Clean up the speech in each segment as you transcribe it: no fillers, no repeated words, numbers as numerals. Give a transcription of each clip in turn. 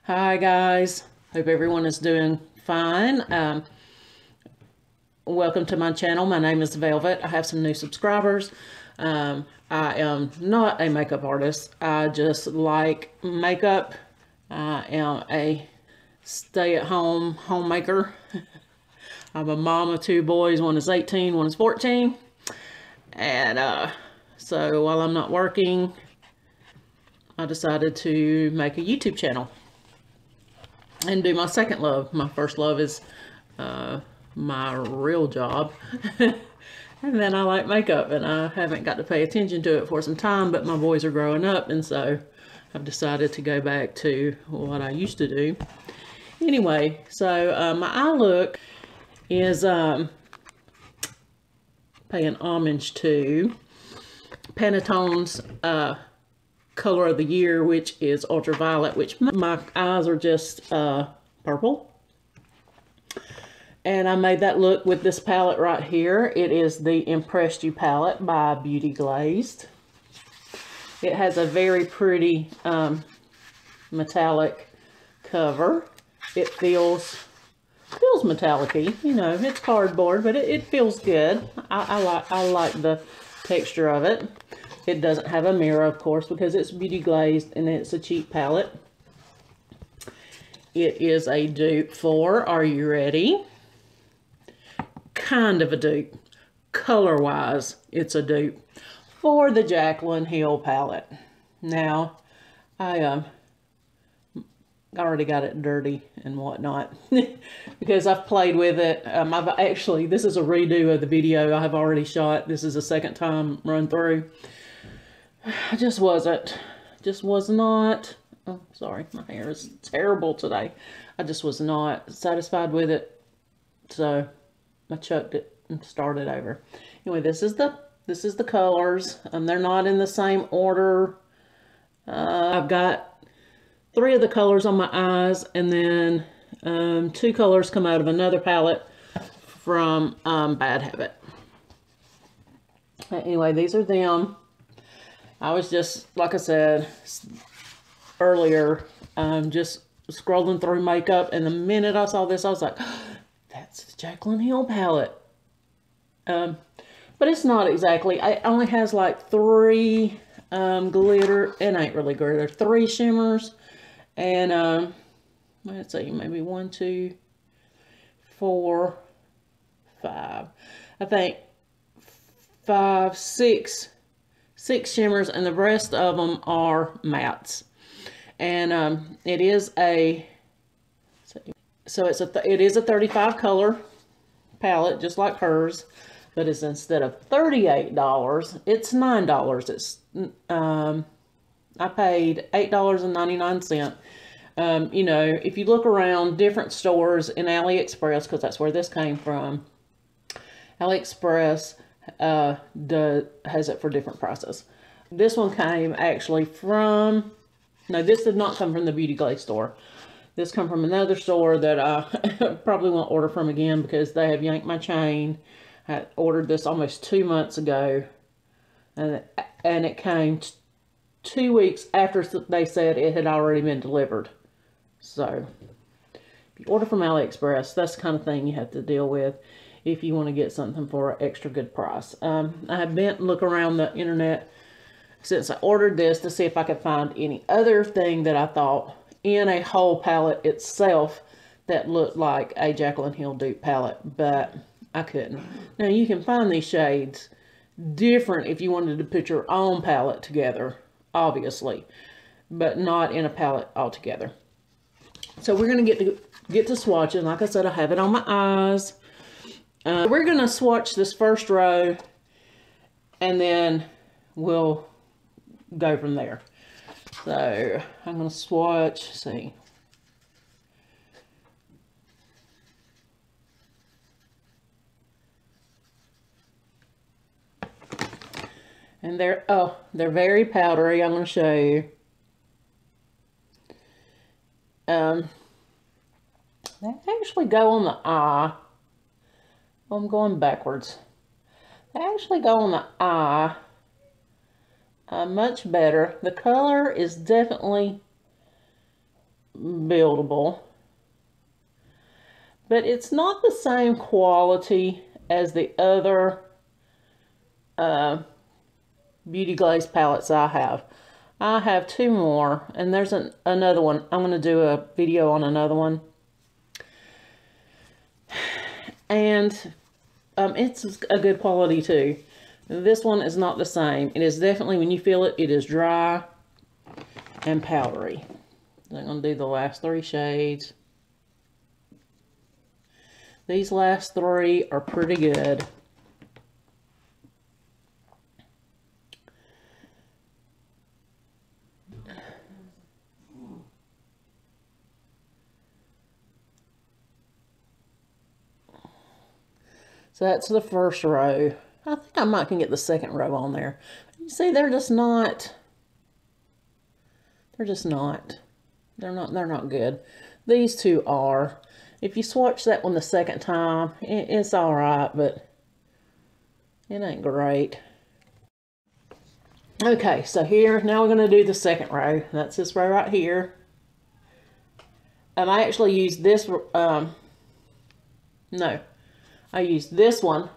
Hi guys, hope everyone is doing fine. Welcome to my channel. My name is Velvet. I have some new subscribers. I am not a makeup artist. I just like makeup. I am a stay-at-home homemaker. I'm a mom of two boys. One is 18, one is 14. And so while I'm not working, I decided to make a YouTube channel and do my second love. My first love is my real job. And then I like makeup, and I haven't got to pay attention to it for some time, but my boys are growing up, and so I've decided to go back to what I used to do. Anyway, so my eye look is paying homage to Pantone's color of the year, which is ultraviolet, which my eyes are just purple. And I made that look with this palette right here. It is the Impressed You palette by Beauty Glazed. It has a very pretty metallic cover. It feels metallic-y. You know, it's cardboard, but it feels good. I like the texture of it. It doesn't have a mirror, of course, because it's Beauty Glazed and it's a cheap palette. It is a dupe for, are you ready? Kind of a dupe. Color-wise, it's a dupe for the Jaclyn Hill palette. Now, I already got it dirty and whatnot because I've played with it. This is a redo of the video I have already shot. This is a second time run through. I just was not, oh, sorry, my hair is terrible today. I just was not satisfied with it, so I chucked it and started over. Anyway, this is the colors. They're not in the same order. I've got 3 of the colors on my eyes, and then 2 colors come out of another palette from Bad Habit. Anyway, these are them. I was just, like I said earlier, just scrolling through makeup, and the minute I saw this, I was like, oh, that's the Jaclyn Hill palette. But it's not exactly. It only has like 3 glitter. It ain't really glitter. 3 shimmers. And let's see, maybe 1, 2, 4, 5. I think 5, 6 shimmers, and the rest of them are mattes. And it is a, so it is a 35 color palette, just like hers, but it's instead of $38, it's $9. It's I paid $8.99. You know, if you look around different stores in AliExpress, because that's where this came from, AliExpress has it for different prices. This one came actually from, no, this did not come from the Beauty Glaze store. This come from another store that I probably won't order from again because they have yanked my chain. I ordered this almost 2 months ago, and it came 2 weeks after they said it had already been delivered. So, if you order from AliExpress, that's the kind of thing you have to deal with if you want to get something for an extra good price. I have been looking around the internet since I ordered this to see if I could find any other thing that I thought in a whole palette itself that looked like a Jaclyn Hill dupe palette, but I couldn't. Now, you can find these shades different if you wanted to put your own palette together, obviously, but not in a palette altogether. So we're going to get to swatching. Like I said, I have it on my eyes. We're going to swatch this first row, and then we'll go from there. So I'm going to swatch, see. And they're very powdery. I'm going to show you. They actually go on the eye. Well, I'm going backwards. They actually go on the eye much better. The color is definitely buildable, but it's not the same quality as the other Beauty Glaze palettes I have. I have two more, and there's another one. I'm going to do a video on another one. And it's a good quality too. This one is not the same. It is definitely, when you feel it, it is dry and powdery. I'm going to do the last three shades. These last three are pretty good. So that's the first row. I think I might can get the second row on there. You see, they're not good. These two are. If you swatch that one the second time, it's all right, but it ain't great. Okay, so here, now we're going to do the second row. That's this row right here. And I actually used this, I used this one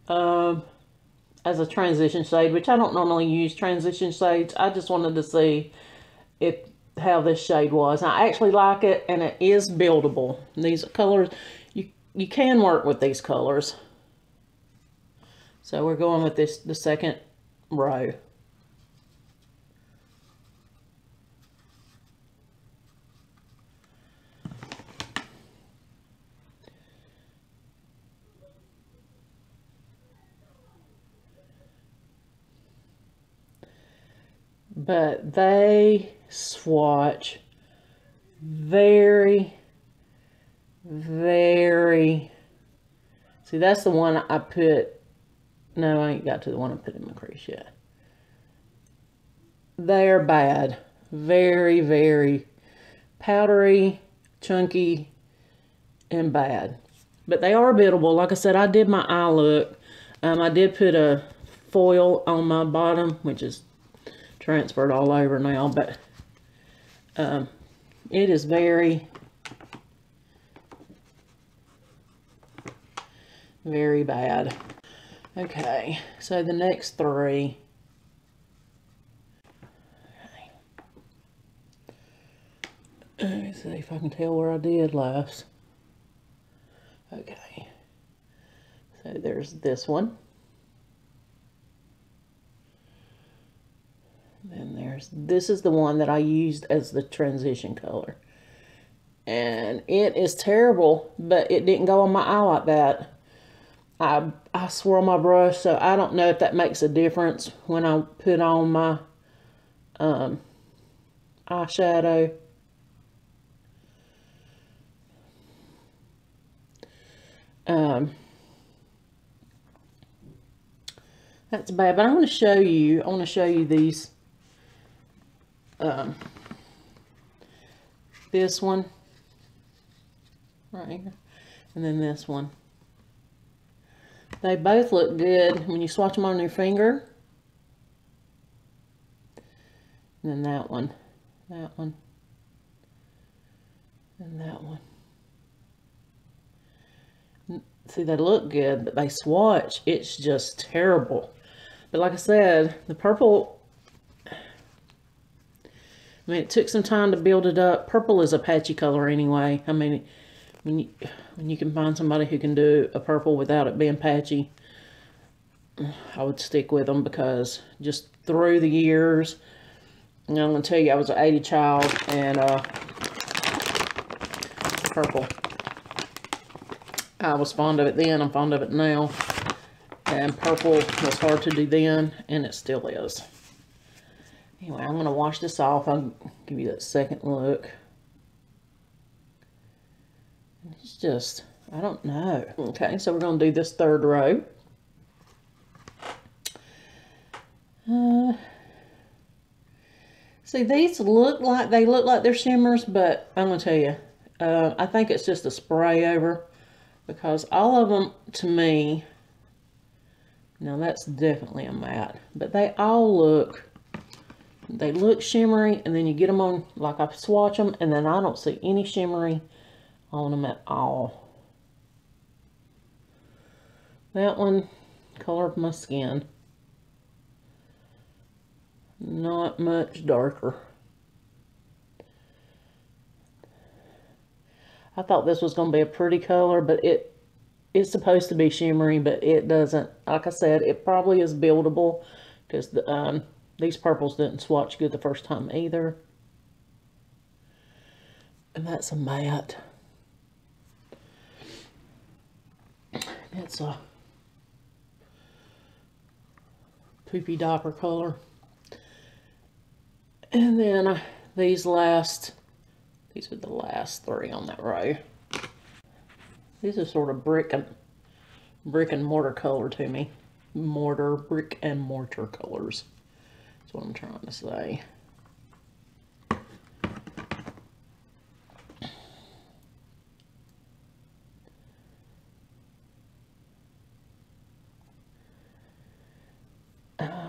as a transition shade, which I don't normally use transition shades. I just wanted to see how this shade was. I actually like it, and it is buildable. These colors, you can work with these colors. So we're going with the second row. But they swatch very, very... See, that's the one I put... No, I ain't got to the one I put in my crease yet. They're bad. Very, very powdery, chunky, and bad. But they are buildable. Like I said, I did my eye look. I did put a foil on my bottom, which is transferred all over now, but it is very, very bad. Okay, so the next three. Okay. Let me see if I can tell where I did last. Okay, so there's this one. Then this is the one that I used as the transition color. And it is terrible, but it didn't go on my eye like that. I swirl my brush, so I don't know if that makes a difference when I put on my eyeshadow. That's bad, but I want to show you these. This one right here, and then this one. They both look good when you swatch them on your finger. And then that one, and that one. See, they look good, but they swatch, it's just terrible. But like I said, the purple, I mean, it took some time to build it up. Purple is a patchy color anyway. I mean, when you can find somebody who can do a purple without it being patchy, I would stick with them, because just through the years, and I'm going to tell you, I was an 80s child, and purple, I was fond of it then, I'm fond of it now. And purple was hard to do then, and it still is. Anyway, I'm going to wash this off. I'll give you that second look. It's just, I don't know. Okay, so we're going to do this third row. See, these look like they're shimmers, but I'm going to tell you, I think it's just a spray over, because all of them, to me, now that's definitely a matte, but they all look they look shimmery, and then you get them on, like I swatch them, and then I don't see any shimmery on them at all. That one colored my skin. Not much darker. I thought this was going to be a pretty color, but it's supposed to be shimmery, but it doesn't. Like I said, it probably is buildable, because these purples didn't swatch good the first time either. And that's a matte. It's a poopy diaper color. And then these are the last three on that row. These are sort of brick and mortar color to me. Brick and mortar colors. That's what I'm trying to say.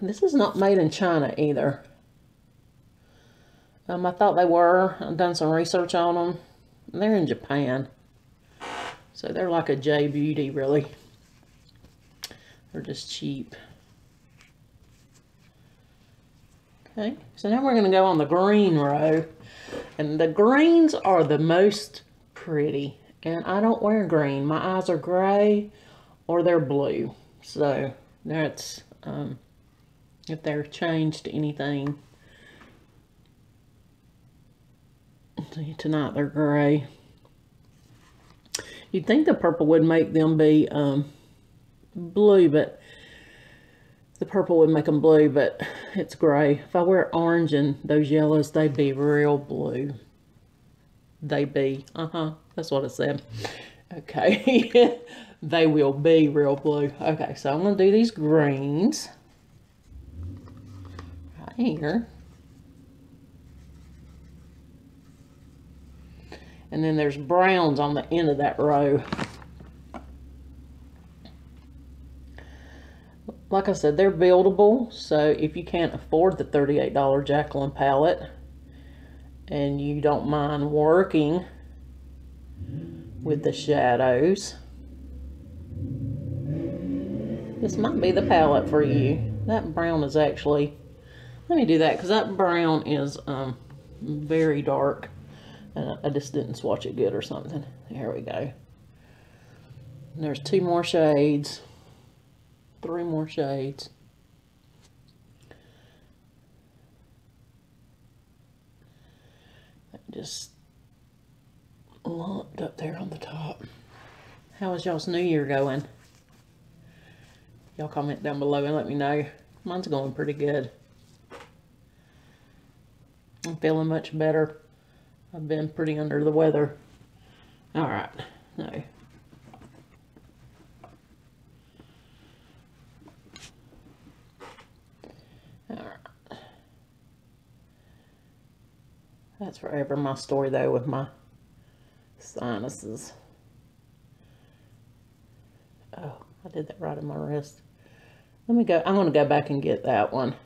This is not made in China either. I thought they were. I've done some research on them. They're in Japan. So they're like a J Beauty, really. They're just cheap. Okay, so now we're going to go on the green row. And the greens are the most pretty. And I don't wear green. My eyes are gray or they're blue. So that's, if they're changed to anything. Tonight they're gray. You'd think the purple would make them be blue, but the purple would make them blue, but it's gray. If I wear orange and those yellows, they'd be real blue. They be. That's what I said. Okay. They will be real blue. Okay, so I'm going to do these greens right here. And then there's browns on the end of that row. Like I said, they're buildable. So if you can't afford the $38 Jaclyn palette and you don't mind working with the shadows, this might be the palette for you. That brown is actually, let me do that, because that brown is very dark. And I just didn't swatch it good or something. There we go. And there's 2 more shades. 3 more shades. Just lumped up there on the top. How is y'all's new year going? Y'all comment down below and let me know. Mine's going pretty good. I'm feeling much better. I've been pretty under the weather. Alright. No. Alright. That's forever my story though with my sinuses. Oh, I did that right on my wrist. Let me go. I'm going to go back and get that one.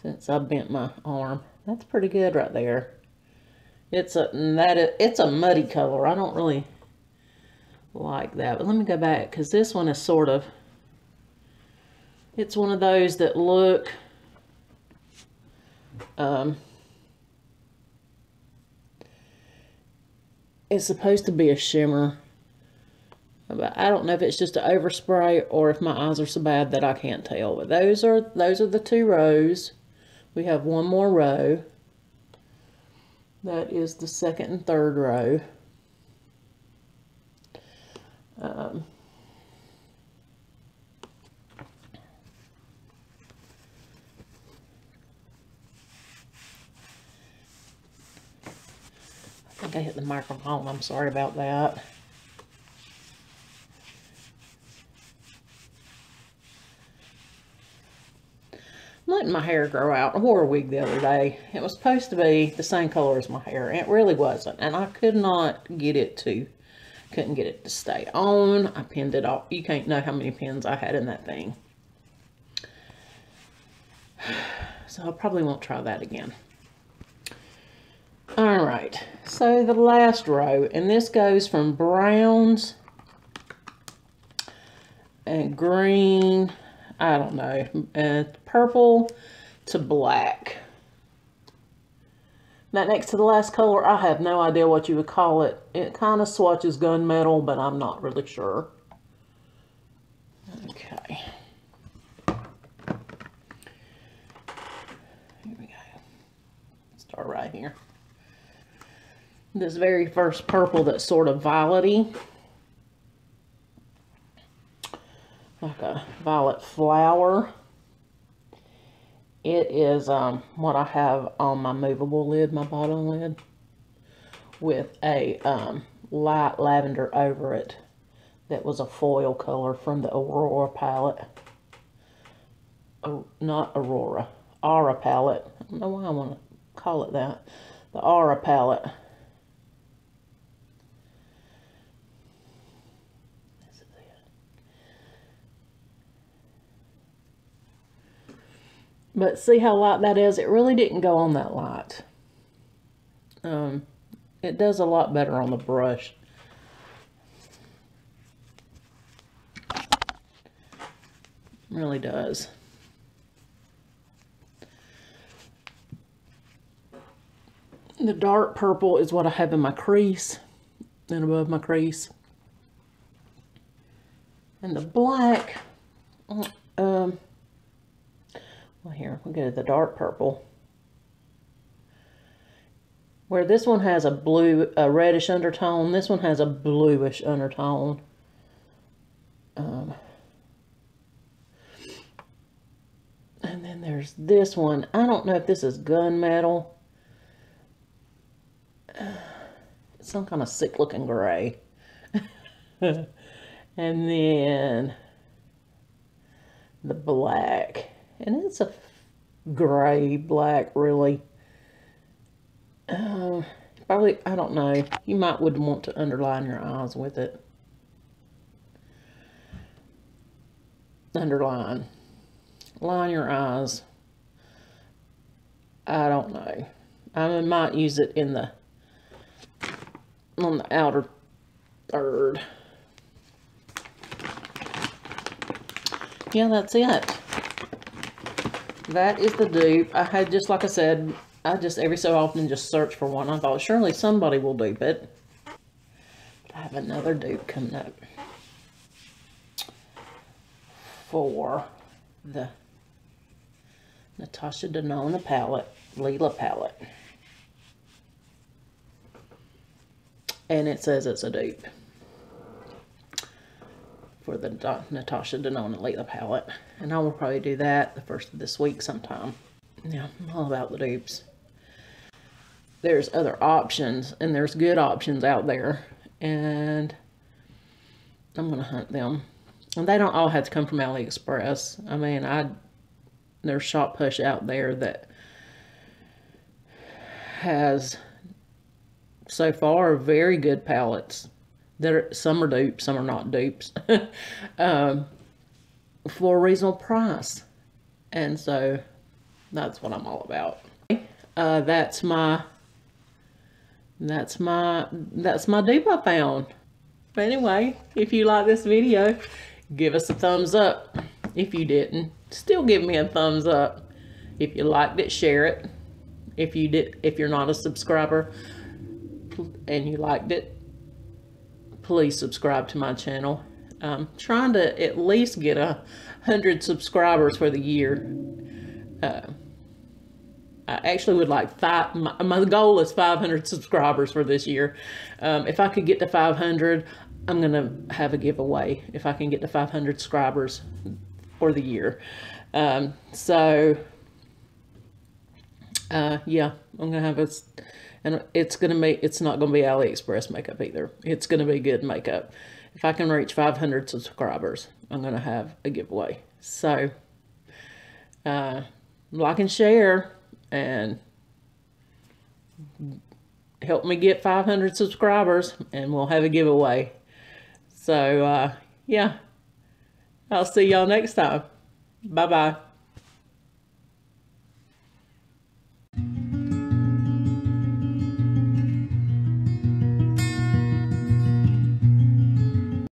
Since I bent my arm. That's pretty good right there. It's a muddy color. I don't really like that. But let me go back, because this one is sort of, it's one of those that look it's supposed to be a shimmer. But I don't know if it's just an overspray or if my eyes are so bad that I can't tell. But those are the 2 rows. We have 1 more row. That is the 2nd and 3rd row. I think I hit the microphone. I'm sorry about that. I'm letting my hair grow out. I wore a wig the other day. It was supposed to be the same color as my hair, and it really wasn't. And I could not get it to, couldn't get it to stay on. I pinned it off. You can't know how many pins I had in that thing. So I probably won't try that again. All right, so the last row, and this goes from browns and green, I don't know, and purple to black. That next to the last color, I have no idea what you would call it. It kind of swatches gunmetal, but I'm not really sure. Okay. Here we go. Start right here. This very first purple that's sort of violet-y. Like a violet flower. It is what I have on my movable lid, my bottom lid, with a light lavender over it. That was a foil color from the Aurora palette. Oh, not Aurora, Aura palette. I don't know why I want to call it that. The Aura palette. But see how light that is? It really didn't go on that light. It does a lot better on the brush. It really does. The dark purple is what I have in my crease and above my crease. And the black, well, here, we'll go to the dark purple. Where this one has a reddish undertone, this one has a bluish undertone. And then there's this one. I don't know if this is gunmetal. It's some kind of sick looking gray. And then the black. And it's a gray, black, really. Probably, I don't know. You would want to underline your eyes with it. Underline. Line your eyes. I don't know. I might use it in on the outer third. Yeah, that's it. That is the dupe. I had, just like I said, I just every so often just search for one. I thought surely somebody will dupe it. But I have another dupe coming up for the Natasha Denona palette, Lila palette. And it says it's a dupe for the Natasha Denona Lila palette. And I will probably do that the first of this week sometime. Yeah, I'm all about the dupes. There's other options, and there's good options out there. And I'm going to hunt them. And they don't all have to come from AliExpress. I mean, there's Shop Push out there that has, so far, very good palettes. Some are dupes, some are not dupes. For a reasonable price. And so, that's what I'm all about. That's my dupe I found. But anyway, if you like this video, give us a thumbs up. If you didn't, still give me a thumbs up. If you liked it, share it. If you're not a subscriber and you liked it, please subscribe to my channel. I'm trying to at least get 100 subscribers for the year. I actually would like my goal is 500 subscribers for this year. If I could get to 500, I'm going to have a giveaway if I can get to 500 subscribers for the year. Yeah, I'm going to have and it's not going to be AliExpress makeup either. It's going to be good makeup. If I can reach 500 subscribers, I'm going to have a giveaway. So, like and share and help me get 500 subscribers and we'll have a giveaway. So, yeah, I'll see y'all next time. Bye-bye.